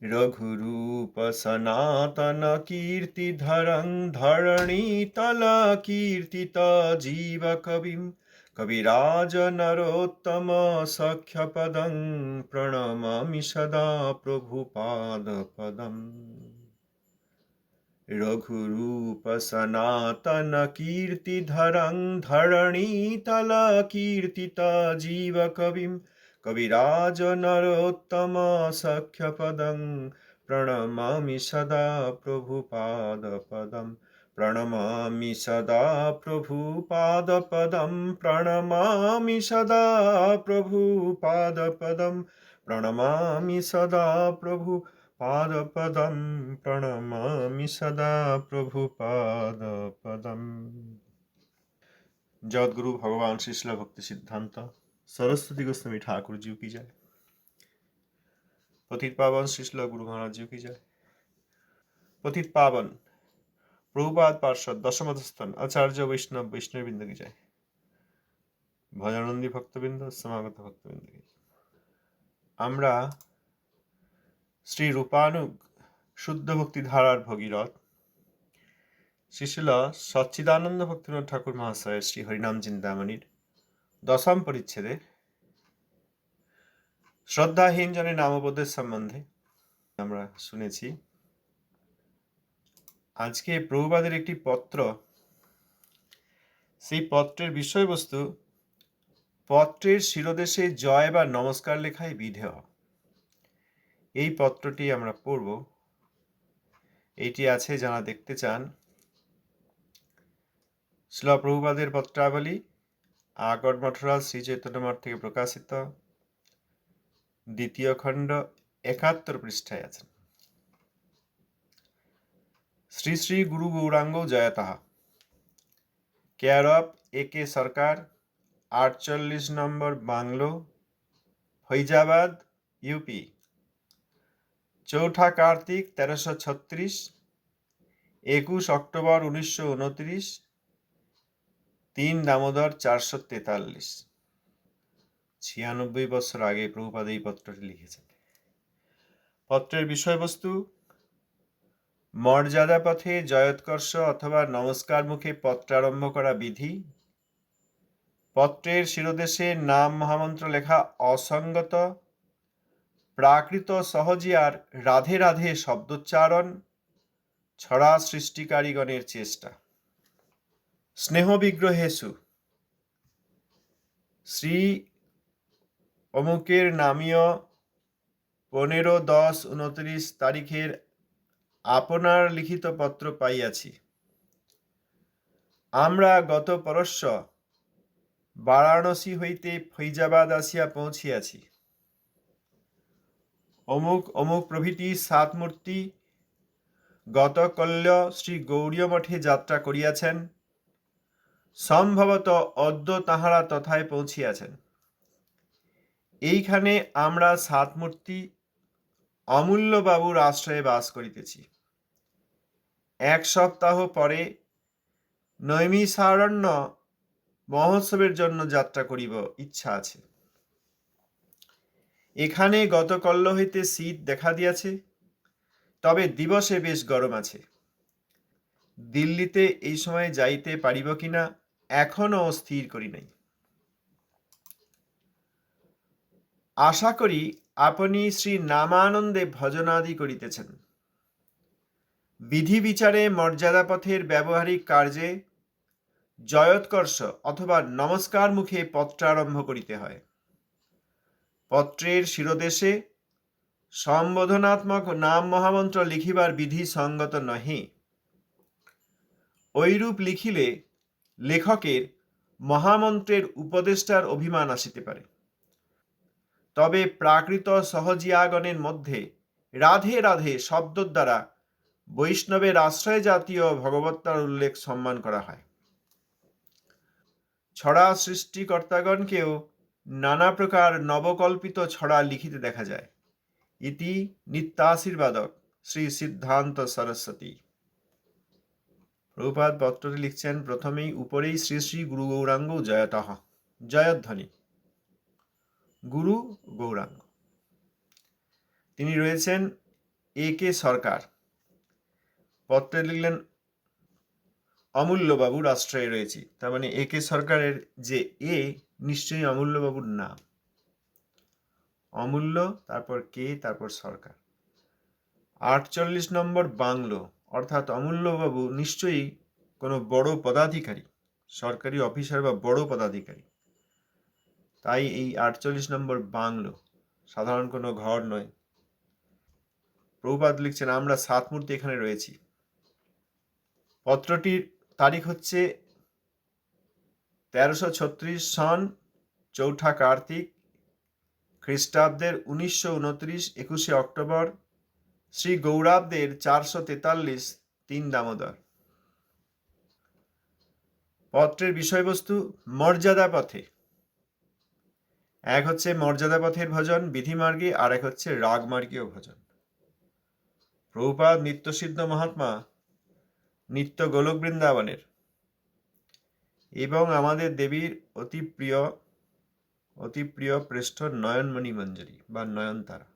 रघुरूप सनातन कीर्तिधरं धरणीतल कीर्तित जीव कविं कविराज नरोत्तम सख्यपदं प्रणमामि सदा प्रभुपादपदम्। रघुरूप सनातन कीर्तिधरं धरणीतल कीर्तित जीव कविं कविराज नरोत्तम सख्यपदं प्रणमामि सदा प्रभुपादपदं। प्रणमामि सदा प्रभुपादपदं प्रणमामि सदा प्रभुपादपदं प्रणमामि सदा प्रभु पादपदं प्रणमामि सदा प्रभुपादपदम्। जगद्गुरु भगवान श्री शिल भक्ति सिद्धांत सरस्वती गोस्वामी ठाकुर जी की जय। पतित पावन श्री शिल गुरु महाराज जी की जय। पतित पावन प्रभुपाद पार्षद दशमधस्थन आचार्य वैष्णव वैष्णववृंद की जय। भजनंदी भक्तबृंद समागत भक्तबृंद की আমরা শ্রী রূপানুগ শুদ্ধ ভক্তি ধারার ভগীরথ শ্রীশিল সচ্চিদানন্দ ভক্তিনাথ ঠাকুর মহাশয়ের শ্রী হরিনাম চিন্তামণির দশম পরিচ্ছেদে শ্রদ্ধাহীন জনের নামবোধের সম্বন্ধে আমরা শুনেছি। আজকে প্রভুপাদের একটি পত্র, সেই পত্রের বিষয়বস্তু পত্রের শিরোদেশে জয় বা নমস্কার লেখায় বিধেয়। এই পত্রটি আমরা পড়ব। এইটি আছে যারা দেখতে চান শ্রীল প্রভুপাদের পত্রাবলী আগর মঠরাজ শ্রী চৈতন্য মঠ থেকে প্রকাশিত, দ্বিতীয় খণ্ড ৭১ পৃষ্ঠায় আছেন। শ্রী শ্রী গুরু গৌরাঙ্গ জয়তঃ। Care of A K. Sarkar, ৪৮ number bungalow, Faizabad, UP. ৪ঠা কার্তিক ১৩৩৬, ২১ অক্টোবর ১৯২৯, ৩ দামোদর ৪৪৩। ৯৬ বছর আগে প্রভুপাদ এই পত্রটি লিখেছেন। পত্রের বিষয়বস্তু মর্যাদা পথে জয়োৎকর্ষ অথবা নমস্কার মুখে পত্রারম্ভ করা বিধি, পত্রের শিরোদেশে নাম মহামন্ত্র লেখা অসঙ্গত, প্রাকৃত সহজিয়ার রাধে রাধে শব্দোচ্চারণ, ছড়া সৃষ্টিকারীগণের চেষ্টা। স্নেহ বিগ্রহেষু শ্রী অমুকের নামীয় ১৫-১০-২৯ তারিখের আপনার লিখিত পত্র পাইয়াছি। আমরা গত পরশ্ব বারাণসী হইতে ফৈজাবাদ আসিয়া পৌঁছিয়াছি। অমুক অমুক প্রভৃতি ৭ মূর্তি গতকল্য শ্রী গৌড়ীয় মঠে যাত্রা করিয়াছেন। সম্ভবত অদ্য তাহারা তথায় পৌঁছিয়াছেন। এইখানে আমরা ৭ মূর্তি অমূল্যবাবুর আশ্রয়ে বাস করিতেছি। ১ সপ্তাহ পরে নৈমিষারণ্য মহোৎসবের জন্য যাত্রা করিব ইচ্ছা আছে। এখানে গতকল্য হইতে শীত দেখা দিয়াছে, তবে দিবসে বেশ গরম আছে। দিল্লিতে এই সময় যাইতে পারিব কিনা এখনো স্থির করি নাই। আশা করি আপনি শ্রী নামানন্দে ভজনাদি করিতেছেন। বিধি বিচারে মর্যাদা পথের ব্যবহারিক কার্যে জয়োৎকর্ষ অথবা নমস্কার মুখে পত্রারম্ভ করিতে হয়। পত্রের শিরোদেশে সম্বোধনাত্মক নাম মহামন্ত্র লিখিবার বিধি সঙ্গত নহে। ঐরূপ লিখিলে লেখকের মহামন্ত্রের উপদেষ্টার অভিমান আসিতে পারে। তবে প্রাকৃত সহজিয়াগণের মধ্যে রাধে রাধে শব্দ দ্বারা বৈষ্ণবের আশ্রয় জাতীয় ভগবত্তার উল্লেখ সম্মান করা হয়। ছড়া সৃষ্টিকর্তাগণকেও নানা প্রকার নবকল্পিত ছড়া লিখিতে দেখা যায়। ইতি নিত্যাশীর্বাদক শ্রী সিদ্ধান্ত সরস্বতী। প্রভুপাদ পত্রটি লিখছেন, প্রথমেই উপরেই শ্রী শ্রী গুরু গৌরাঙ্গ জয়তঃ, জয়ধ্বনি। গুরু গৌরাঙ্গ তিনি রয়েছেন এ কে সরকার, পত্রে লিখলেন অমূল্যবাবুর আশ্রয়ে রয়েছি। তার মানে এ কে সরকারের যে এ নিশ্চয়ই অমূল্যবাবুর নাম। অমূল্য, তারপর কে, তারপর সরকার। 48 নম্বর বাংলো, অর্থাৎ অমূল্যবাবু নিশ্চয়ই কোনো বড় পদাধিকারী, সরকারি অফিসার বা বড় পদাধিকারী। তাই এই 48 নম্বর বাংলো সাধারণ কোনো ঘর নয়। প্রভুপাদ লিখছেন আমরা 7 মূর্তি এখানে রয়েছি। পত্রটির তারিখ হচ্ছে 1336 সন 4 কার্তিক, খ্রিস্টাব্দের 1929 21 অক্টোবর, শ্রী গৌরাব্দের 443 3 দামোদর। পত্রের বিষয়বস্তু মর্যাদা পথে। এক হচ্ছে মর্যাদা পথের ভজন বিধিমার্গী, আর এক হচ্ছে রাগমার্গীয় ভজন। প্রভুপাদ নিত্যসিদ্ধ মহাত্মা, নিত্য গোলক বৃন্দাবনের এবং আমাদের দেবীর অতি প্রিয় প্রেষ্ঠ নয়নমণি মঞ্জরি বা নয়নতারা।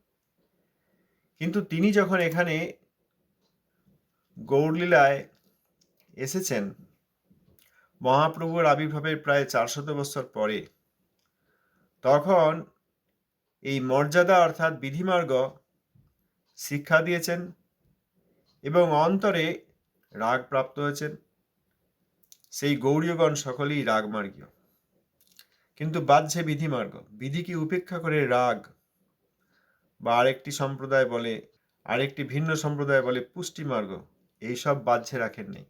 কিন্তু তিনি যখন এখানে গৌরলীলায় এসেছেন মহাপ্রভুর আবির্ভাবের প্রায় 400 বছর পরে, তখন এই মর্যাদা অর্থাৎ বিধিমার্গ শিক্ষা দিয়েছেন এবং অন্তরে রাগ প্রাপ্ত হয়েছেন। সেই গৌরীয়গণ সকলেই রাগমার্গীয়, কিন্তু বাহ্যে বিধিমার্গ। বিধিকে উপেক্ষা করে রাগ, বা আরেকটি সম্প্রদায় বলে, আরেকটি ভিন্ন সম্প্রদায় বলে পুষ্টিমার্গ, এইসব বাহ্যে রাখেন নেই।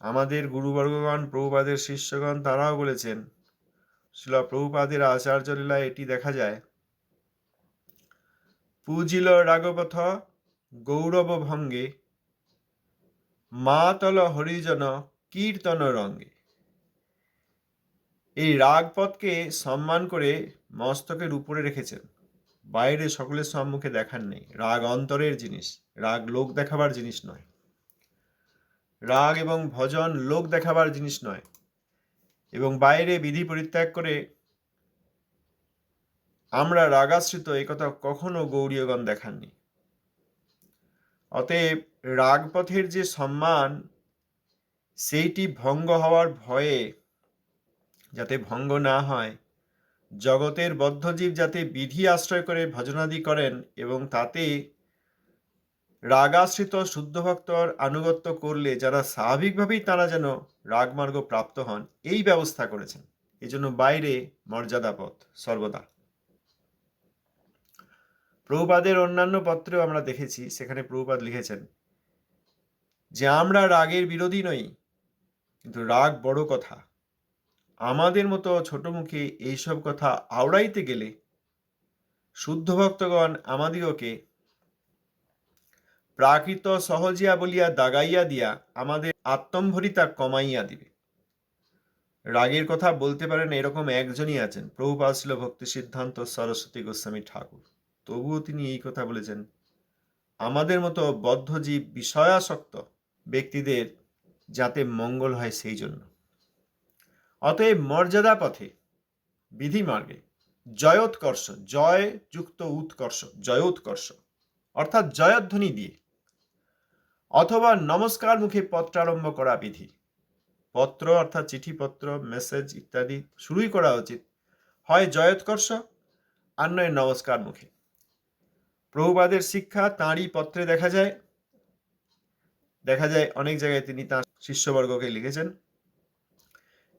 আমাদের গুরুবর্গগণ, প্রভুপাদের শিষ্যগণ, তারাও বলেছেন, শ্রীল প্রভুপাদের আচার্য লীলায় এটি দেখা যায়। পূজিল রাগপথ গৌরব ভঙ্গে, মাতল হরিজন কীর্তন রঙ্গে। এই রাগপথকে সম্মান করে মস্তকের উপরে রেখেছেন, বাইরে সকলের সম্মুখে দেখার নেই। রাগ অন্তরের জিনিস, রাগ লোক দেখাবার জিনিস নয়। রাগ এবং ভজন লোক দেখাবার জিনিস নয়, এবং বাইরে বিধি পরিত্যাগ করে আমরা রাগাশ্রিত, এই কথা কখনো গৌরীয়গণ দেখাননি। অতএব রাগপথের যে সম্মান, সেইটি ভঙ্গ হওয়ার ভয়ে, যাতে ভঙ্গ না হয়, জগতের বদ্ধজীব যাতে বিধি আশ্রয় করে ভজনাদি করেন এবং তাতে রাগাশ্রিত শুদ্ধ ভক্তর আনুগত্য করলে যারা স্বাভাবিকভাবেই তারা যেন রাগমার্গ প্রাপ্ত হন, এই ব্যবস্থা করেছেন। এজন্য বাইরে মর্যাদা পথ সর্বদা। প্রভুপাদের অন্যান্য পত্রেও আমরা দেখেছি, সেখানে প্রভুপাদ লিখেছেন যে আমরা রাগের বিরোধী নই, কিন্তু রাগ বড় কথা। আমাদের মতো ছোট মুখে এইসব কথা আওড়াইতে গেলে শুদ্ধ ভক্তগণ আমাদিগকে প্রাকৃত সহজিয়া বলিয়া দাগাইয়া দিয়া আমাদের আত্মম্ভরিতা কমাইয়া দিবে। রাগের কথা বলতে পারেন এরকম একজনই আছেন, প্রভুপাদ ছিল ভক্তি সিদ্ধান্ত সরস্বতী গোস্বামী ঠাকুর। তবুও তিনি এই কথা বলেছেন, আমাদের মতো বদ্ধজীব বিষয়াসক্ত ব্যক্তিদের যাতে মঙ্গল হয় সেই জন্য। অতএব মর্যাদা পথে বিধি মার্গে জয়োৎকর্ষ, জয় যুক্ত উৎকর্ষ, জয়োৎকর্ষ অর্থাৎ জয়ধ্বনি দিয়ে অথবা নমস্কার মুখে পত্রারম্ভ করা বিধি। পত্র অর্থাৎ চিঠিপত্র, মেসেজ ইত্যাদি শুরুই করা উচিত হয় জয়োৎকর্ষ, আর নয় নমস্কার মুখে। প্রভুপাদের শিক্ষা তাঁরই পত্রে দেখা যায়। অনেক জায়গায় তিনি তাঁর শিষ্যবর্গকে লিখেছেন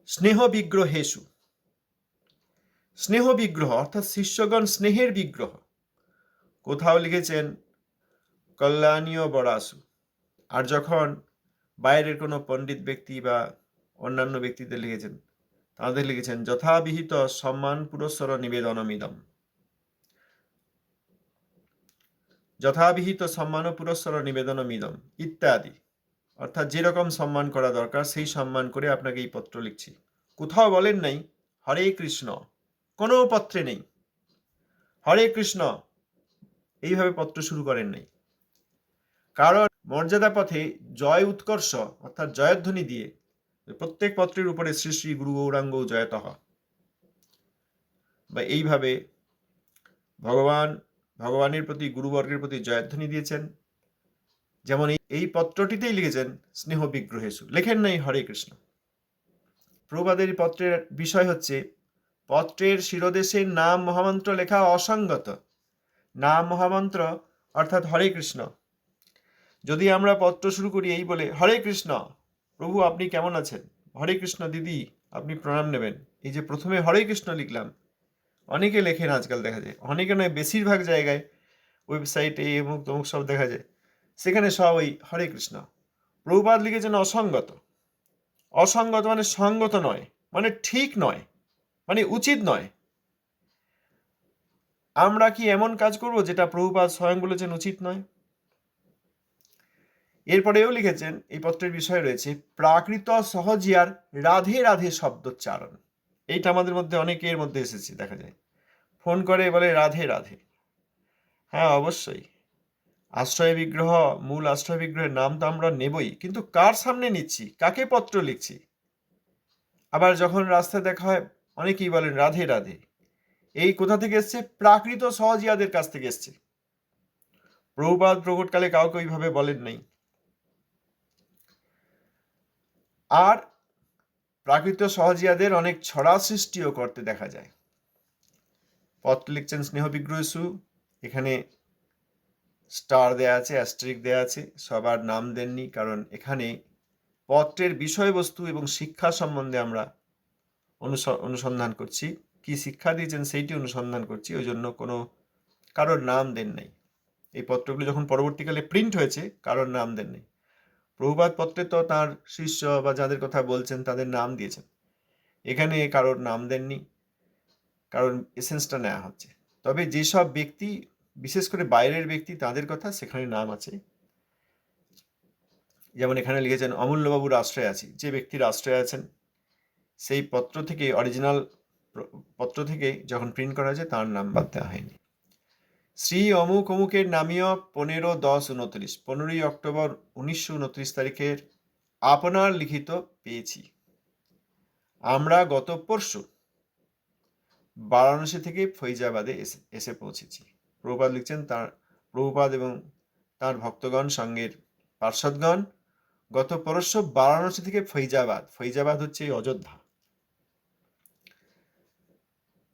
স্নেহ বিগ্রহেষু। স্নেহ বিগ্রহ অর্থাৎ শিষ্যগণ স্নেহের বিগ্রহ। কোথাও লিখেছেন কল্যাণীয় বরাসু। আর যখন বাইরের কোনো পণ্ডিত ব্যক্তি বা অন্যান্য ব্যক্তিদের লিখেছেন, তাদের লিখেছেন যথাবিহিত সম্মান পুরস্সর নিবেদনমিদম। যথাবিহিত সম্মান ও পুরস্সর নিবেদনমিদম ইত্যাদি, অর্থাৎ যেরকম সম্মান করা দরকার সেই সম্মান করে আপনাকে এই পত্র লিখছি। কোথাও বলেন নাই হরে কৃষ্ণ, কোনো পত্রে নেই হরে কৃষ্ণ, এইভাবে পত্র শুরু করেন নাই। কারণ মর্যাদা পথে জয় উৎকর্ষ অর্থাৎ জয়ধ্বনি দিয়ে প্রত্যেক পত্রের উপরে শ্রী শ্রী গুরু গৌরাঙ্গ জয়তঃ বা এইভাবে ভগবানের প্রতি, গুরুবর্গের প্রতি জয়ধ্বনি দিয়েছেন। যেমন এই পত্রটিতেই লিখেছেন স্নেহ বিগ্রহেষু, লেখেন নাই হরে কৃষ্ণ। প্রভুপাদের এই পত্রের বিষয় হচ্ছে পত্রের শিরোদেশে নাম মহামন্ত্র লেখা অসঙ্গত। নাম মহামন্ত্র অর্থাৎ হরে কৃষ্ণ। যদি আমরা পত্র শুরু করি এই বলে, হরে কৃষ্ণ প্রভু আপনি কেমন আছেন, হরে কৃষ্ণ দিদি আপনি প্রণাম নেবেন, এই যে প্রথমে হরে কৃষ্ণ লিখলাম, অনেকে লেখেন আজকাল দেখা যায়, অনেকে নয় বেশিরভাগ জায়গায় ওয়েবসাইটে অমুক তমুক সব দেখা যায়, সেখানে সব ওই হরে কৃষ্ণ। প্রভুপাদ লিখেছেন অসঙ্গত। অসঙ্গত মানে সঙ্গত নয়, মানে ঠিক নয়, মানে উচিত নয়। আমরা কি এমন কাজ করব যেটা প্রভুপাদ স্বয়ং বলেছেন উচিত নয়? এরপরেও লিখেছেন এই পত্রের বিষয় রয়েছে প্রাকৃত সহজিয়ার রাধে রাধে শব্দোচ্চারণ। এইটা আমাদের মধ্যে অনেকের মধ্যে এসেছে, দেখা যায় ফোন করে বলে রাধে রাধে। হ্যাঁ অবশ্যই, আশ্রয় বিগ্রহ, মূল আশ্রয় বিগ্রহের নাম তো আমরা নেবই, কিন্তু কার সামনে নিচ্ছি, কাকে পত্র লিখছি? আবার যখন রাস্তায় দেখা হয় অনেকেই বলেন রাধে রাধে। এই কোথা থেকে এসছে? প্রাকৃত সহজিয়াদের কাছ থেকে এসছে। প্রভুপাদ প্রকটকালে কাউকে ওইভাবে বলেন নাই। আর প্রাকৃত সহজিয়াদের অনেক ছড়া সৃষ্টিও করতে দেখা যায়। পত্র লিখছেন স্নেহ বিগ্রহেষু, এখানে স্টার দেয়া আছে, অ্যাস্টেরিক দেয়া আছে, সবার নাম দেননি, কারণ এখানে পত্রের বিষয়বস্তু এবং শিক্ষা সম্বন্ধে আমরা অনুসন্ধান করছি, কি শিক্ষা দিয়েছেন সেইটি অনুসন্ধান করছি, ওই জন্য কোনো কারোর নাম দেন নাই। এই পত্রগুলো যখন পরবর্তীকালে প্রিন্ট হয়েছে কারোর নাম দেন নাই। প্রভুপাদ পত্রে তো তার শিষ্য বা যাদের কথা বলছেন তাদের নাম দিয়েছেন, এখানে কারোর নাম দেননি, কারণ এসেন্সটা নেওয়া হচ্ছে। তবে যেসব ব্যক্তি, বিশেষ করে বাইরের ব্যক্তি, তাদের কথা সেখানে নাম আছে। যেমন এখানে লিখেছেন অমূল্যবাবুর আশ্রয় আছি, যে ব্যক্তির আশ্রয় আছেন সেই পত্র থেকে, অরিজিনাল পত্র থেকে যখন প্রিন্ট করা হয়েছে তার নাম বাদ দেওয়া হয়নি। শ্রী অমুক অমুকের নামীয় 15/10/29, 15ই অক্টোবর 1929 তারিখের আপনার লিখিত পেয়েছি। আমরা গত পরশু বারাণসী থেকে ফৈজাবাদে এসে পৌঁছেছি। প্রভুপাদ লিখছেন তার, প্রভুপাদ এবং তার ভক্তগণ সঙ্গের পার্ষদগণ গত পরশু বারাণসী থেকে ফৈজাবাদ, ফৈজাবাদ হচ্ছে অযোধ্যা,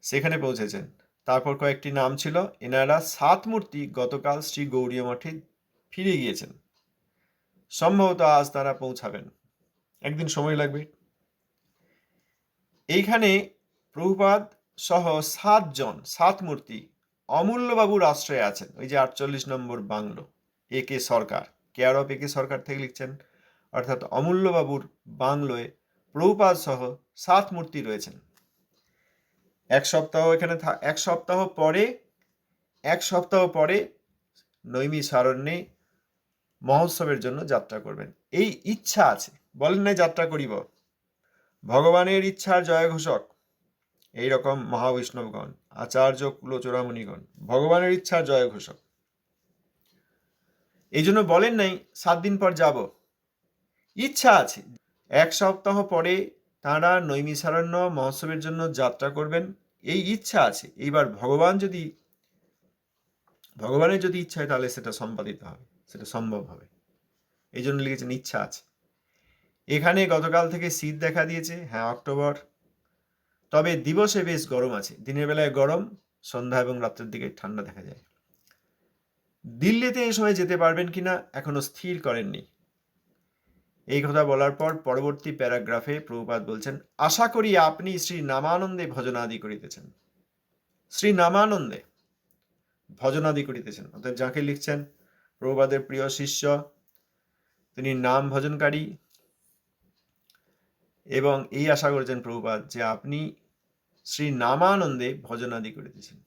সেখানে পৌঁছেছেন। তারপর কয়েকটি নাম ছিল। এনারা 7 মূর্তি গতকাল শ্রী গৌরীয় মঠে ফিরে গিয়েছেন, সম্ভবত আজ তারা পৌঁছাবেন, একদিন সময় লাগবে। এইখানে প্রভুপাদ সহ 7 জন, 7 মূর্তি অমূল্যবাবুর আশ্রয়ে আছেন। ওই যে 48 নম্বর বাংলো, একে সরকার, কেয়ার অফ একে সরকার থেকে লিখছেন, অর্থাৎ অমূল্যবাবুর বাংলোয় প্রভুপাদ সহ 7 মূর্তি রয়েছেন। এক সপ্তাহ পরে নৈমিষারণ্যে মহোৎসবের জন্য যাত্রা করবেন, এই ইচ্ছা আছে। বলেন নাই যাত্রা করিব, ভগবানের ইচ্ছার জয় ঘোষক এইরকম মহাবৈষ্ণবগণ, আচার্য কুলচূড়ামণিগণ ভগবানের ইচ্ছার জয় ঘোষক। এই জন্য বলেন নাই 7 দিন পর যাব, ইচ্ছা আছে। 1 সপ্তাহ পরে তাঁরা নৈমিষারণ্য মহোৎসবের জন্য যাত্রা করবেন, এই ইচ্ছা আছে। এইবার ভগবানের যদি ইচ্ছা হয় তাহলে সেটা সম্পাদিত হবে, সেটা সম্ভব হবে। এই জন্য লিখেছেন ইচ্ছা আছে। এখানে গতকাল থেকে শীত দেখা দিয়েছে, হ্যাঁ অক্টোবর, তবে দিবসে বেশ গরম আছে, দিনের বেলায় গরম, সন্ধ্যা এবং রাত্রের দিকে ঠান্ডা দেখা যায়। দিল্লিতে এই সময় যেতে পারবেন কিনা এখনো স্থির করেননি। এই কথা বলার পর পরবর্তী প্যারাগ্রাফে প্রভুপাদ বলছেন, আশা করি আপনি শ্রী নামানন্দে ভজনাদি করিতেছেন। শ্রী নামানন্দে ভজনাদি করিতেছেন, অর্থাৎ যাকে লিখছেন প্রভুপাদের প্রিয় শিষ্য, তিনি নাম ভজনকারী, এবং এই আশা করেছেন প্রভুপাদ যে আপনি শ্রী নামানন্দে ভজনাদি করিতেছেন।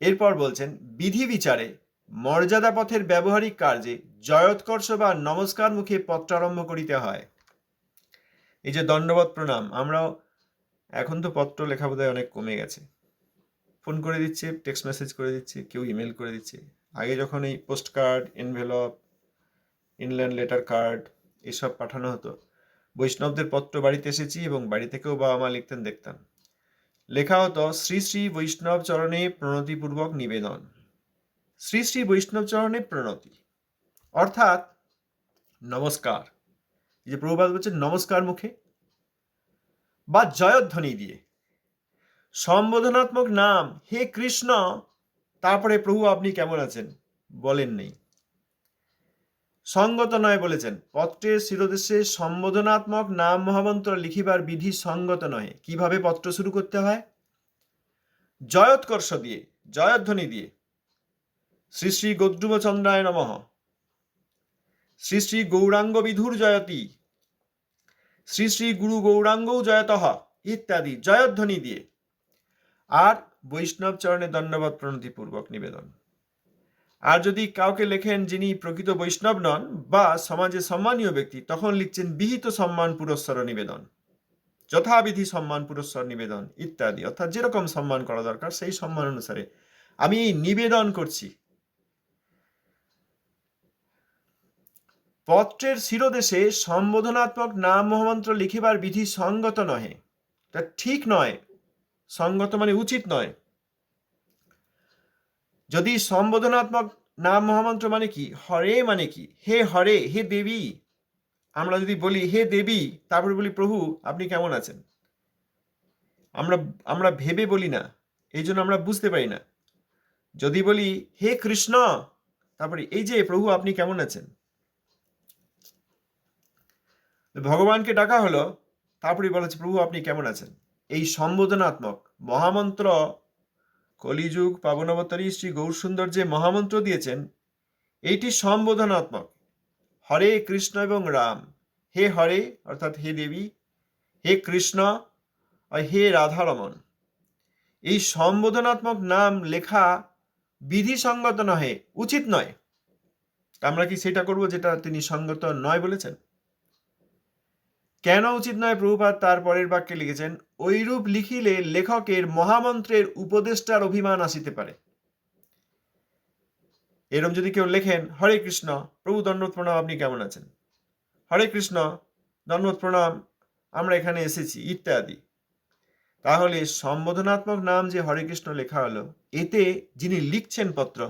এরপর বলছেন, বিধি বিচারে মর্যাদা পথের ব্যবহারিক কার্যে জয়োৎকর্ষ বা নমস্কার মুখে পত্রারম্ভ করিতে হয়। এই যে দণ্ডবত প্রণাম, আমরাও এখন তো পত্র লেখা বোধহয় অনেক কমে গেছে, ফোন করে দিচ্ছে, টেক্সট মেসেজ করে দিচ্ছে, কেউ ইমেল করে দিচ্ছে। আগে যখন এই post card, envelope, inland letter card এসব পাঠানো হতো, বৈষ্ণবদের পত্র বাড়িতে এসেছি এবং বাড়ি থেকেও বাবা মা লিখতেন, দেখতাম। লেখা হতো শ্রী শ্রী বৈষ্ণব চরণে প্রণতিপূর্বক নিবেদন। শ্রী শ্রী বৈষ্ণব চরণে প্রণতি অর্থাৎ নমস্কার। এই যে প্রভুপাদ বলছেন নমস্কার মুখে বা জয়ধ্বনি দিয়ে সম্বোধনাত্মক নাম হে কৃষ্ণ, তারপরে প্রভু আপনি কেমন আছেন বলেন নেই, সঙ্গত নয় বলেছেন। পত্রের শিরোদেশে সম্বোধনাত্মক নাম মহামন্ত্র লিখিবার বিধি সঙ্গত নয়। কিভাবে পত্র শুরু করতে হয়? জয়োৎকর্ষ দিয়ে, জয়ধ্বনি দিয়ে, শ্রী শ্রী গৌদ্রুমচন্দ্রায় নমঃ, শ্রী শ্রী গৌরাঙ্গ বিধুর জয়তী, শ্রী শ্রী গুরু গৌরাঙ্গও জয়তঃ ইত্যাদি জয়ধ্বনি দিয়ে, আর বৈষ্ণব চরণে দণ্ডবত প্রণতিপূর্বক নিবেদন। আর যদি কাউকে লেখেন যিনি প্রকৃত বৈষ্ণব নন বা সমাজে সম্মানীয় ব্যক্তি, তখন লিখছেন বিহিত সম্মান পুরস্কার নিবেদন, যথাবিধি সম্মান পুরস্কার নিবেদন ইত্যাদি। অর্থাৎ যেরকম সম্মান করা দরকার সেই সম্মান অনুসারে আমি নিবেদন করছি। পত্রের শিরোদেশে সম্বোধনাত্মক নাম মহামন্ত্র লিখিবার বিধি সঙ্গত নহে। তা ঠিক নয়, সঙ্গত মানে উচিত নয়। যদি সম্বোধনাত্মক নাম মহামন্ত্র মানে কি, হরে মানে কি, হে হরে, হে দেবী, আমরা যদি বলি হে দেবী, তারপরে বলি প্রভু আপনি কেমন আছেন, আমরা ভেবে বলি না, এই জন্য আমরা বুঝতে পারি না। যদি বলি হে কৃষ্ণ, তারপরে এই যে প্রভু আপনি কেমন আছেন, ভগবানকে ডাকা হলো, তারপরে বলা হচ্ছে প্রভু আপনি কেমন আছেন। এই সম্বোধনাত্মক মহামন্ত্র কলিযুগ পাবনবতারী শ্রী গৌরসুন্দর যে মহামন্ত্র দিয়েছেন, এইটি সম্বোধনাত্মক। হরে কৃষ্ণ এবং রাম, হে হরে অর্থাৎ হে দেবী, হে কৃষ্ণ আর হে রাধারমন, এই সম্বোধনাত্মক নাম লেখা বিধিসঙ্গত নহে, উচিত নয়। আমরা কি সেটা করব যেটা তিনি সঙ্গত নয় বলেছেন? কেন উচিত নয়? প্রভুপাদ তার পরের বাক্যে লিখেছেন, ঐরূপ লিখিলে লেখকের মহামন্ত্রের উপদেষ্টার অভিমান আসিতে পারে। এরম যদি কেউ লেখেন হরে কৃষ্ণ, প্রভু দণ্ডবত প্রণাম, আপনি কেমন আছেন, হরে কৃষ্ণ দণ্ডবত প্রণাম, আমরা এখানে এসেছি ইত্যাদি, তাহলে সম্বোধনাত্মক নাম যে হরে কৃষ্ণ লেখা হলো, এতে যিনি লিখছেন পত্র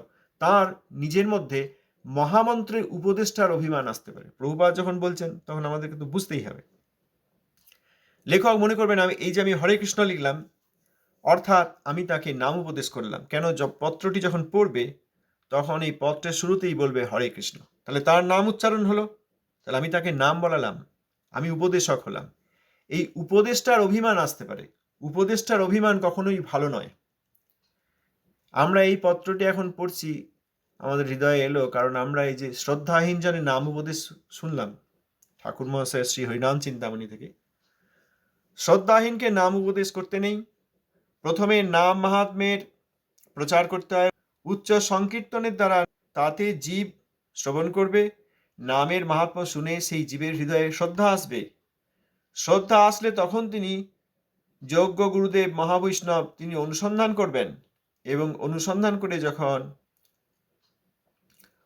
তার নিজের মধ্যে মহামন্ত্রের উপদেষ্টার অভিমান আসতে পারে। প্রভুপাদ যখন বলছেন তখন আমাদেরকে তো বুঝতেই হবে। লেখক মনে করবেন এই যে আমি হরে কৃষ্ণ লিখলাম, অর্থাৎ আমি তাকে নাম উপদেশ করলাম। কেন? পত্রটি যখন পড়বে তখন এই পত্রের শুরুতেই বলবে হরে কৃষ্ণ, তাহলে তার নাম উচ্চারণ হলো, তাহলে আমি তাকে নাম বলালাম, আমি উপদেশক হলাম। এই উপদেষ্টার অভিমান আসতে পারে। উপদেষ্টার অভিমান কখনোই ভালো নয়। আমরা এই পত্রটি এখন পড়ছি, আমাদের হৃদয়ে এলো কারণ আমরা এই যে শ্রদ্ধাহীন জনের নাম উপদেশ শুনলাম ঠাকুর মহাশয় শ্রী হরিনাম চিন্তামণি থেকে। শ্রদ্ধাহীনকে নাম উপদেশ করতে নেই। প্রথমে নাম মাহাত্ম্যের প্রচার করতে হয় উচ্চ সংকীর্তনের দ্বারা, তাতে জীব শ্রবণ করবে, নামের মাহাত্ম্য শুনে সেই জীবের হৃদয়ে শ্রদ্ধা আসবে। শ্রদ্ধা আসলে তখন তিনি যোগ্য গুরুদেব মহাবৈষ্ণব তিনি অনুসন্ধান করবেন, এবং অনুসন্ধান করে যখন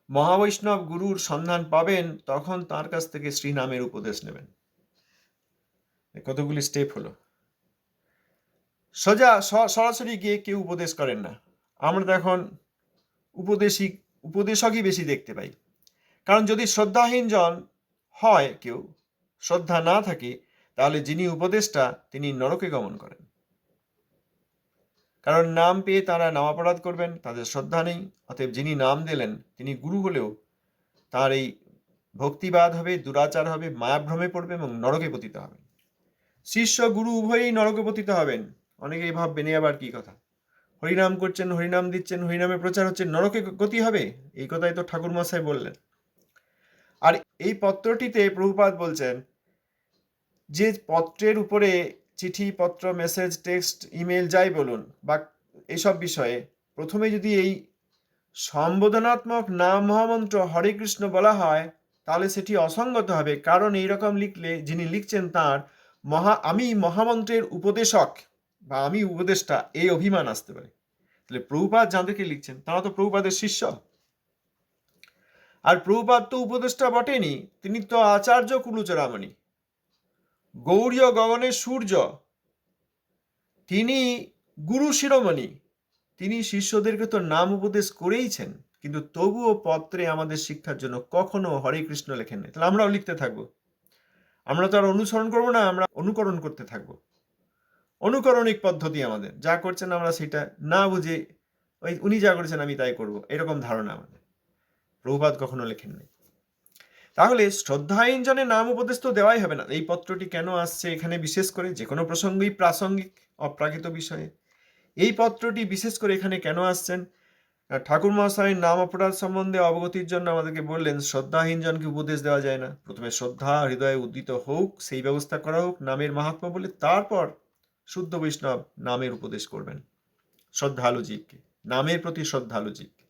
মহাবৈষ্ণব গুরুর সন্ধান পাবেন তখন তার কাছ থেকে শ্রীনামের উপদেশ নেবেন। কতগুলি স্টেপ হলো। সোজা সরাসরি গিয়ে কেউ উপদেশ করেন না। আমরা তো এখন উপদেশকই বেশি দেখতে পাই। কারণ যদি শ্রদ্ধাহীন জন হয়, কেউ শ্রদ্ধা না থাকে, তাহলে যিনি উপদেশটা তিনি নরকে গমন করেন। কারণ নাম পেয়ে তারা নামাপরাধ করবেন, তাদের শ্রদ্ধা নেই। অতএব যিনি নাম দিলেন তিনি গুরু হলেও তার এই ভক্তিবাদ হবে, দুরাচার হবে, মায়াভ্রমে পড়বে এবং নরকে পতিত হবেন। শিষ্য গুরু উভয়ই নরকে পতিত হবেন। অনেকেই ভাববেন আবার কি কথা, হরিনাম করছেন, হরিনাম দিচ্ছেন, হরিনামে প্রচার হচ্ছে, নরকে গতি হবে? এই কথাই তো ঠাকুর মশাই বললেন। আর এই পত্রটিতে প্রভুপাদ বলছেন যে পত্রের উপরে চিঠি, পত্র, মেসেজ, টেক্সট, ইমেল যাই বলুন বা এইসব বিষয়ে প্রথমে যদি এই সম্বোধনাত্মক নাম মহামন্ত্র হরে কৃষ্ণ বলা হয় তাহলে সেটি অসঙ্গত হবে। কারণ এইরকম লিখলে যিনি লিখছেন তার আমি মহামন্ত্রের উপদেশক বা আমি উপদেষ্টা, এই অভিমান আসতে পারে। তাহলে প্রভুপাদ যাদেরকে লিখছেন তারা তো প্রভুপাদের শিষ্য, আর প্রভুপাদ তো উপদেষ্টা বটেনি, তিনি তো আচার্য কুলচূড়ামণি, গৌরীয় গগনের সূর্য, তিনি গুরু শিরোমণি তিনি শিষ্যদেরকে তো নাম উপদেশ করেইছেন, কিন্তু তবুও পত্রে আমাদের শিক্ষার জন্য কখনো হরে কৃষ্ণ লেখেন নাই। তাহলে আমরাও লিখতে থাকবো? আমরা তো আর অনুসরণ করবো না, আমরা অনুকরণ করতে থাকবো। অনুকরণিক পদ্ধতি আমাদের, যা করছেন আমরা সেটা না বুঝে ওই উনি যা করেছেন আমি তাই করব, এরকম ধারণা আমাদের। প্রভুপাদ কখনো লেখেন নাই। তাহলে শ্রদ্ধাহীন জনের নাম উপদেশ তো দেওয়াই হবে না। এই পত্রটি কেন আসছে এখানে? বিশেষ করে যে কোনো প্রসঙ্গই প্রাসঙ্গিক, অপ্রাকৃত বিষয়ে এই পত্রটি বিশেষ করে এখানে কেন আসছেন? ঠাকুর মহাশয়ের নাম অপরাধ সম্বন্ধে অবগতির জন্য আমাদেরকে বললেন শ্রদ্ধাহীন জনকে উপদেশ দেওয়া যায় না। প্রথমে শ্রদ্ধা হৃদয়ে উদ্দিত হোক, সেই ব্যবস্থা করা হোক নামের মাহাত্ম্য বলে, তারপর শুদ্ধ বৈষ্ণব নামের উপদেশ করবেন শ্রদ্ধালু জীবকে, নামের প্রতি শ্রদ্ধালু জীবকে।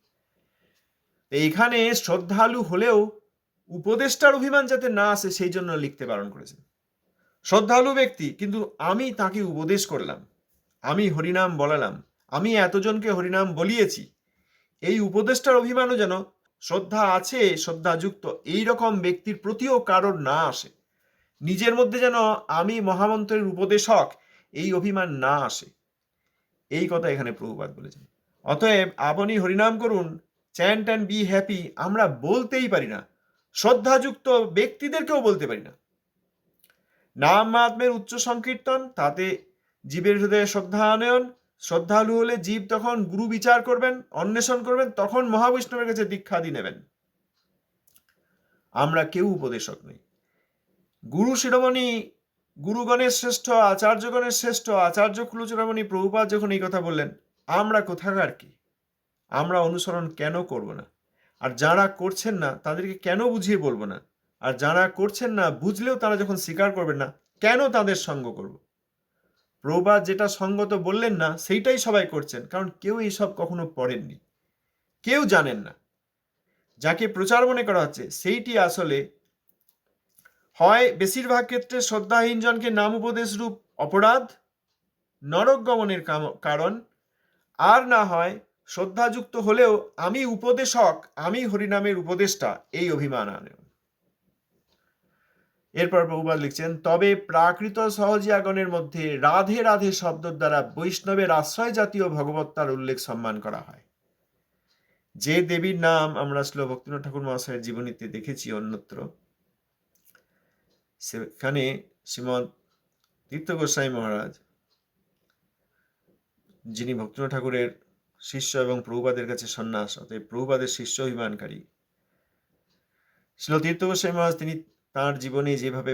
এইখানে শ্রদ্ধালু হলেও উপদেষ্টার অভিমান যাতে না আসে সেই জন্য লিখতে বারণ করেছেন। শ্রদ্ধালু ব্যক্তি, কিন্তু আমি তাকে উপদেশ করলাম, আমি হরিনাম বলালাম, আমি এতজনকে হরিনাম বলিয়েছি, এই উপদেষ্টার অভিমানও যেন শ্রদ্ধা আছে, শ্রদ্ধাযুক্ত এইরকম ব্যক্তির প্রতিও কারোর না আসে। নিজের মধ্যে যেন আমি মহামন্ত্রের উপদেশক এই অভিমান না আসে, এই কথা এখানে প্রভুপাদ বলেছেন। অতএব আপনি হরিনাম করুন, চ্যান্ট অ্যান্ড বি হ্যাপি আমরা বলতেই পারি না, শ্রদ্ধাযুক্ত ব্যক্তিদেরকেও বলতে পারি না। নাম মাহাত্ম্যের উচ্চ সংকীর্তন, তাতে জীবের হৃদয়ে শ্রদ্ধা আনয়ন। শ্রদ্ধালু হলে জীব তখন গুরু বিচার করবেন, অন্বেষণ করবেন, তখন মহাবৈষ্ণবের কাছে দীক্ষাদি নেবেন। আমরা কেউ উপদেশক নই। গুরু শিরোমণি, গুরুগণের শ্রেষ্ঠ, আচার্যগণের শ্রেষ্ঠ আচার্য কুলচূড়ামণি প্রভুপাদ যখন এই কথা বললেন, আমরা কোথাকার কি? আমরা অনুসরণ কেন করব না? আর যারা করছেন না তাদেরকে কেন বুঝিয়ে বলবো না? আর যারা করছেন না বুঝলেও তারা যখন স্বীকার করবেন না, কেন তাদের সঙ্গ করব? প্রভুপাদ যেটা সঙ্গত বললেন না সেইটাই সবাই করছেন, কারণ কেউ এইসব কখনো পড়েননি, কেউ জানেন না। যাকে প্রচার মনে করা হচ্ছে সেইটি আসলে হয় বেশিরভাগ ক্ষেত্রে শ্রদ্ধাহীন জনকে নাম উপদেশ রূপ অপরাধ, নরক গমনের কারণ, আর না হয় শ্রদ্ধাযুক্ত হলেও আমি উপদেশক, আমি হরিনামের উপদেষ্টা এই অভিমান আনে। এরপর প্রভুপাদ লিখছেন, তবে প্রাকৃত সহজিয়াগণের মধ্যে রাধে রাধে শব্দ দ্বারা বৈষ্ণবের আশ্রয় জাতীয় ভগবত্তার উল্লেখ সম্মান করা হয়। যে দেবীর নাম আমরা শ্রী ভক্তিনাথ ঠাকুর মহাশয়ের জীবনীতে দেখেছি অন্যত্র, সেখানে শ্রীমৎ তীর্থ গোস্বামী মহারাজ, যিনি ভক্তিনাথ ঠাকুরের শিষ্য এবং প্রভুপাদের কাছে সন্ন্যাস, অতএব প্রভুপাদের শিষ্য অভিমানকারী, শ্রী তীর্থ গোস্বামী মহারাজ তিনি তাঁর জীবনে যেভাবে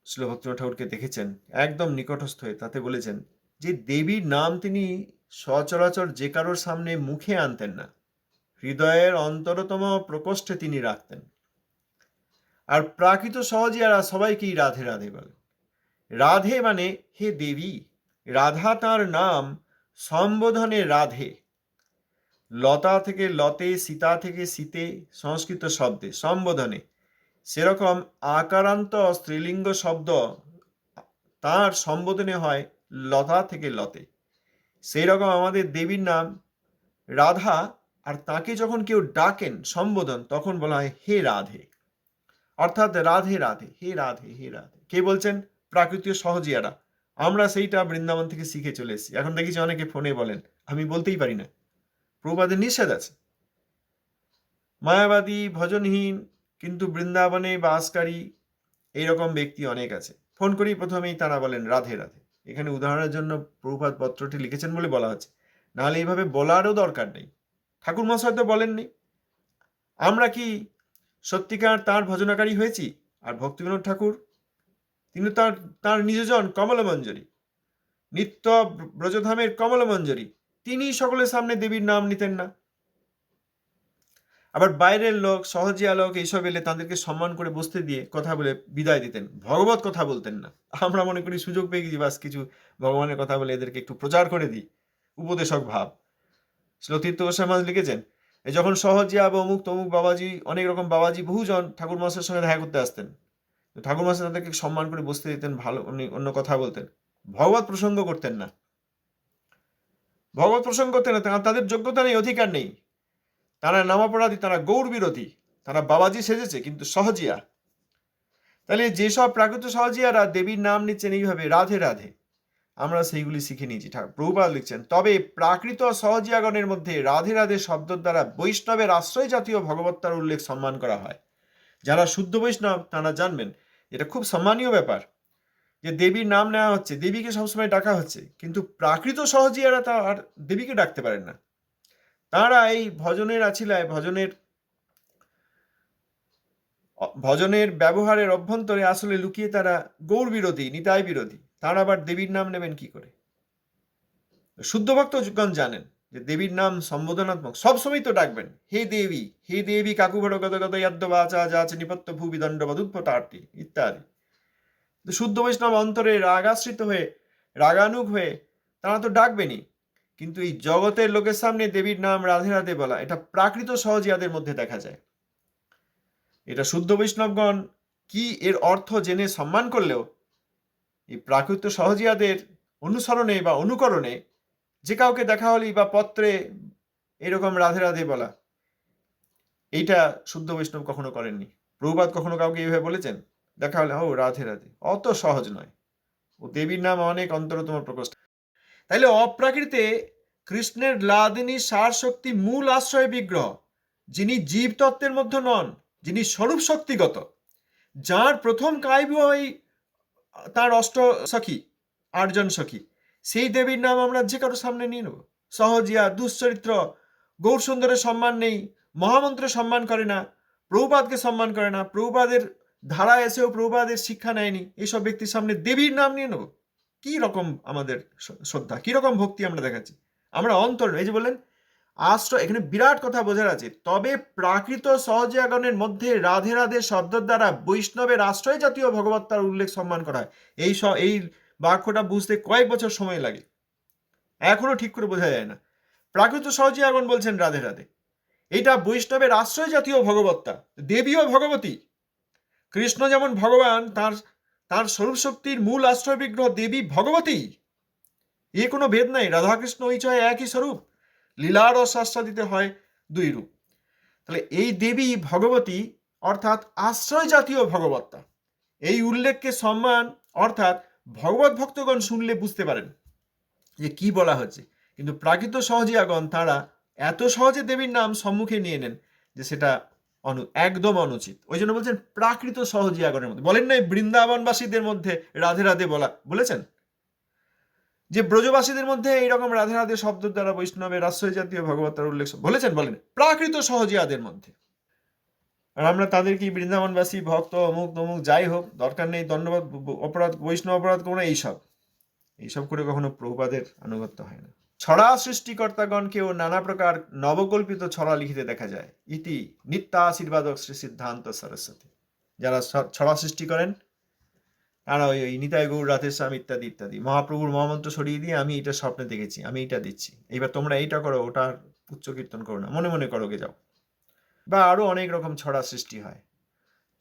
শ্রী ভক্তিনাথ ঠাকুরকে দেখেছেন একদম নিকটস্থ হয়ে, তাতে বলেছেন যে দেবীর নাম তিনি সচরাচর যে কারোর সামনে মুখে আনতেন না, হৃদয়ের অন্তরতম প্রকোষ্ঠে তিনি রাখতেন। আর প্রাকৃত সহজিয়ারা সবাইকেই রাধে রাধে বলে। রাধে মানে হে দেবী, রাধা তাঁর নাম, সম্বোধনে রাধে, লতা থেকে লতে, সীতা থেকে সীতে, সংস্কৃত শব্দে সম্বোধনে, সেরকম আকারান্ত স্ত্রীলিঙ্গ শব্দ তার সম্বোধনে হয় লতা থেকে লতে। সেই রকম আমাদের দেবীর নাম রাধা, আর তাকে যখন কেউ ডাকেন সম্বোধন, তখন বলা হয় হে রাধে, অর্থাৎ রাধে রাধে, হে রাধে, হে রাধে। কে বলছেন? প্রাকৃতিক সহজিয়ারা। আমরা সেইটা বৃন্দাবন থেকে শিখে চলে এসেছি। এখন দেখেছি অনেকে ফোনে বলেন আমি বলতেই পারি না, প্রভুপাদের নিষেধ আছে। মায়াবাদী, ভজনহীন, কিন্তু বৃন্দাবনে বাসকারী এইরকম ব্যক্তি অনেক আছে। ফোন করি প্রথমেই তারা বলেন রাধে রাধে। এখানে উদাহরণের জন্য প্রভুপাদ পত্রটি লিখেছেন বলে বলা হচ্ছে, নাহলে এইভাবে বলারও দরকার নেই। ঠাকুর মশাই তো বলেননি। আমরা কি সত্যিকার তার ভজনাকারী হয়েছি? আর ভক্তিবিনোদ ঠাকুর তিনি তার নিজজন কমলমঞ্জরী, নিত্য ব্রজধামের কমলমঞ্জরী, তিনি সকলের সামনে দেবীর নাম নিতেন না। আবার বাইরের লোক, সহজিয়া লোক এইসব এলে তাদেরকে সম্মান করে বসতে দিয়ে কথা বলে বিদায় দিতেন, ভগবত কথা বলতেন না। আমরা মনে করি সুযোগ পেয়ে গেছি, বাস কিছু ভগবানের কথা বলে এদেরকে একটু প্রচার করে দিই, উপদেশক ভাব। তীর্থ গোস্বামী মহারাজ লিখেছেন, যখন সহজিয়া বা অমুক তমুক বাবাজি, অনেক রকম বাবাজি বহুজন ঠাকুর মহাশয়ের সঙ্গে দেখা করতে আসতেন, ঠাকুর মহাশয় তাদেরকে সম্মান করে বসতে দিতেন, ভালো অন্য কথা বলতেন, ভগবত প্রসঙ্গ করতেন না। ভগবত প্রসঙ্গ করতেন না, তাদের যোগ্যতা নেই, অধিকার নেই, তারা নামাপরাধী, তারা গৌর বিরোধী, তারা বাবাজি সেজেছে কিন্তু সহজিয়া। তাহলে যেসব প্রাকৃত সহজিয়ারা দেবীর নাম নিচ্ছেন এইভাবে রাধে রাধে, আমরা সেইগুলি শিখে নিয়েছি। প্রভুপাদ লিখছেন, তবে প্রাকৃত সহজিয়াগণের মধ্যে রাধে রাধে শব্দ দ্বারা বৈষ্ণবের আশ্রয় জাতীয় ভগবত্তার উল্লেখ সম্মান করা হয়। যারা শুদ্ধ বৈষ্ণব তারা জানবেন এটা খুব সম্মানীয় ব্যাপার যে দেবীর নাম নেওয়া হচ্ছে, দেবীকে সবসময় ডাকা হচ্ছে, কিন্তু প্রাকৃত সহজিয়ারা তা আর দেবীকে ডাকতে পারেন না। তারা এই ভজনের আছিলায় ভজনের ব্যবহারের অভ্যন্তরে আসলে লুকিয়ে তারা গৌর বিরোধী, নিতাই বিরোধী। তারা আবার দেবীর নাম নেবেন কি করে? শুদ্ধ ভক্তগণ জানেন যে দেবীর নাম সম্বোধনাত্মক, সবসময় তো ডাকবেন, হে দেবী কাকুভর গদ গদ ইয়াদ্য বাচা যাচ নিপত্য ভূবি দণ্ড বদুৎপতার্থী ইত্যাদি। শুদ্ধ বৈষ্ণব অন্তরে রাগাশ্রিত হয়ে, রাগানুগ হয়ে তারা তো ডাকবেনই, কিন্তু এই জগতের লোকের সামনে দেবীর নাম রাধে রাধে বলা, এটা প্রাকৃত সহজিয়াদের মধ্যে দেখা যায়। এটা শুদ্ধ বৈষ্ণবগণ কি এর অর্থ জেনে সম্মান করলেও এই প্রাকৃত সহজিয়াদের অনুসরণে বা অনুকরণে যে কাউকে দেখা হলেই বা পত্রে এরকম রাধে রাধে বলা, এইটা শুদ্ধ বৈষ্ণব কখনো করেননি। প্রভুপাদ কখনো কাউকে এইভাবে বলেছেন? দেখা হলে ও রাধে রাধে, অত সহজ নয়। ও দেবীর নাম অনেক অন্তরতম প্রকোষ্ঠ। তাইলে অপ্রাকৃতে কৃষ্ণের লাদিনী সার শক্তি মূল আশ্রয় বিগ্রহ, যিনি জীব তত্ত্বের মধ্যে নন, যিনি স্বরূপ শক্তিগত, যার প্রথম কাব্যই তার অষ্ট সখী, 8 জন সখী, সেই দেবীর নাম আমরা যে কারো সামনে নিয়ে নেব। সহজিয়া, দুশ্চরিত্র, গৌর সুন্দরের সম্মান নেই, মহামন্ত্রের সম্মান করে না, প্রভুপাদকে সম্মান করে না, প্রভুপাদের ধারা এসেও প্রভুপাদের শিক্ষা নেয়নি, এইসব ব্যক্তির সামনে দেবীর নাম নিয়ে নেব? কি রকম আমাদের শ্রদ্ধা, কি রকম ভক্তি আমরা দেখাচ্ছি? আমরা অন্তর, এই যে বললেন আশ্রয়, এখানে বিরাট কথা বোঝার আছে। তবে প্রাকৃত সহজিয়াগণের মধ্যে রাধে রাধে শব্দ দ্বারা বৈষ্ণবের আশ্রয় জাতীয় ভগবত্তার উল্লেখ সম্মান করা হয়। এই বাক্যটা বুঝতে কয়েক বছর সময় লাগে, এখনো ঠিক করে বোঝা যায় না। প্রাকৃত সহজিয়াগণ বলছেন রাধে রাধে, এটা বৈষ্ণবের আশ্রয় জাতীয় ভগবত্তা, দেবীও ভগবতী। কৃষ্ণ যেমন ভগবান, তার স্বরূপ শক্তির মূল আশ্রয় বিগ্রহ দেবী ভগবতী, এ কোনো ভেদ নাই। রাধাকৃষ্ণ ওই চয় একই স্বরূপ, লীলার রস আস্বাদিতে হয় 2 রূপ। তাহলে এই দেবী ভগবতী অর্থাৎ আশ্রয় জাতীয় ভগবত্তা, এই উল্লেখকে সম্মান অর্থাৎ ভগবত ভক্তগণ শুনলে বুঝতে পারেন যে কি বলা হচ্ছে। কিন্তু প্রাকৃত সহজিয়াগণ তারা এত সহজে দেবীর নাম সম্মুখে নিয়ে নেন যে সেটা একদম অনুচিত। ওই জন্য বলছেন প্রাকৃত সহজিয়াগণের মধ্যে, বলেন নাই বৃন্দাবনবাসীদের মধ্যে রাধে রাধে বলেছেন, যে ব্রজবাসীদের মধ্যে এইরকম রাধে রাধে শব্দ দ্বারা বৈষ্ণবের আশ্রয় জাতীয় ভগবতার উল্লেখ বলেছেন, বলেন প্রাকৃত সহজিয়াদের মধ্যে। আর আমরা তাদেরকে বৃন্দাবনবাসী ভক্ত অমুক তমুক যাই হোক, দরকার নেই, দণ্ডবাদ অপরাধ, বৈষ্ণব অপরাধ কোনো, এইসব করে কখনো প্রভুপাদের আনুগত্য হয় না। ছড়া সৃষ্টিকর্তাগণকেও নানা প্রকার নবকল্পিত ছড়া লিখিতে দেখা যায়। ইতি নিত্যাশীর্বাদক শ্রী সিদ্ধান্ত সরস্বতী। যারা ছড়া সৃষ্টি করেন তারা ওই নিতাই গৌর রাধেশ্যাম ইত্যাদি ইত্যাদি মহাপ্রভুর মহামন্ত্র সরিয়ে দিয়ে আমি এটা স্বপ্নে দেখেছি, আমি এটা দিচ্ছি, এইবার তোমরা এইটা করো, ওটার উচ্চ কীর্তন করো না, মনে মনে করো গে যাও, বা আরো অনেক রকম ছড়া সৃষ্টি হয়।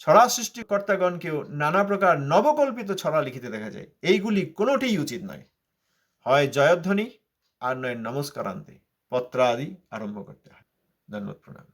ছড়া সৃষ্টিকর্তাগণকেও নানা প্রকার নবকল্পিত ছড়া লিখিতে দেখা যায়। এইগুলি কোনোটিই উচিত নয়। হয় জয়ধ্বনি আর নয় নমস্কারান্তে পত্র আদি আরম্ভ করতে হয়। ধন্যবাদ, প্রণাম।